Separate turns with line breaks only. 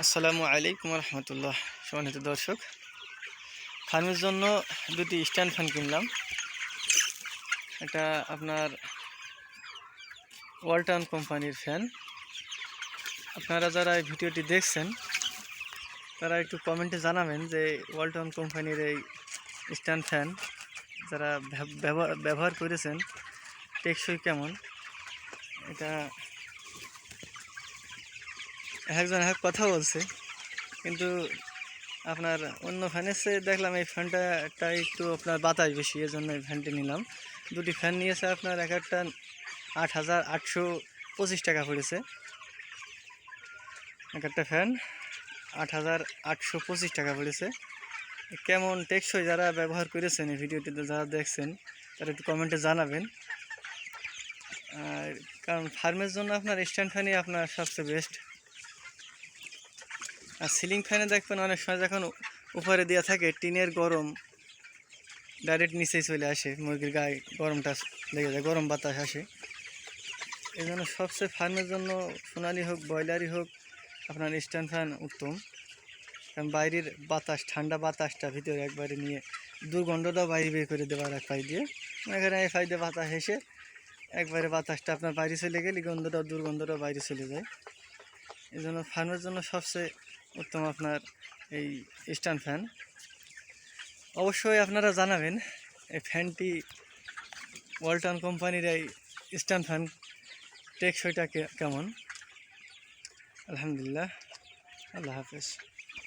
আসসালামু আলাইকুম রহমতুল্লাহ। সম্মানিত দর্শক, ফার্মের জন্য দুটি স্ট্যান্ড ফ্যান কিনলাম। এটা আপনার ওয়ালটন কোম্পানির ফ্যান। আপনারা যারা এই ভিডিওটি দেখছেন তারা একটু কমেন্টে জানাবেন যে ওয়ালটন কোম্পানির এই স্ট্যান্ড ফ্যান যারা ব্যবহার করেছেন টেকসই কেমন। এটা একজন এক কথা বলছে, কিন্তু আপনার অন্য ফ্যানের চেয়ে দেখলাম এই ফ্যানটা একটু আপনার বাতাস বেশি, এর জন্য এই ফ্যানটি নিলাম। দুটি ফ্যান নিয়েছে আপনার এক একটা 8,825 টাকা পড়েছে। এক একটা ফ্যান 8,825 টাকা পড়েছে। কেমন টেকসই যারা ব্যবহার করেছেন এই ভিডিওটিতে যারা দেখছেন তারা একটু কমেন্টে জানাবেন। আর কারণ ফার্মের জন্য আপনার স্ট্যান্ড ফ্যানই আপনার সবচেয়ে বেস্ট। আর সিলিং ফ্যানে দেখবেন অনেক সময় যখন উপরে দেওয়া থাকে টিনের গরম ডাইরেক্ট নিচেই চলে আসে, মুরগির গায়ে গরমটা লেগে যায়, গরম বাতাস আসে। এই জন্য সবচেয়ে ফার্মের জন্য সোনালি হোক ব্রয়লারই হোক আপনার স্ট্যান্ড ফ্যান উত্তম। কারণ বাইরের বাতাস, ঠান্ডা বাতাসটা ভিতরে একবারে নিয়ে দুর্গন্ধটাও বাইরে বের করে দেওয়ার এক পাই দিয়ে, এখানে এই ফাই দিয়ে বাতাস এসে একবারে বাতাসটা আপনার বাইরে চলে গেলে গন্ধটাও দুর্গন্ধটাও বাইরে চলে যায়। এই জন্য ফার্মের জন্য সবচেয়ে উত্তম আপনার এই স্ট্যান্ড ফ্যান। অবশ্যই আপনারা জানাবেন এই ফ্যানটি ওয়ালটন কোম্পানির এই স্ট্যান্ড ফ্যান টেকসইটা কেমন। আলহামদুলিল্লাহ, আল্লাহ হাফেজ।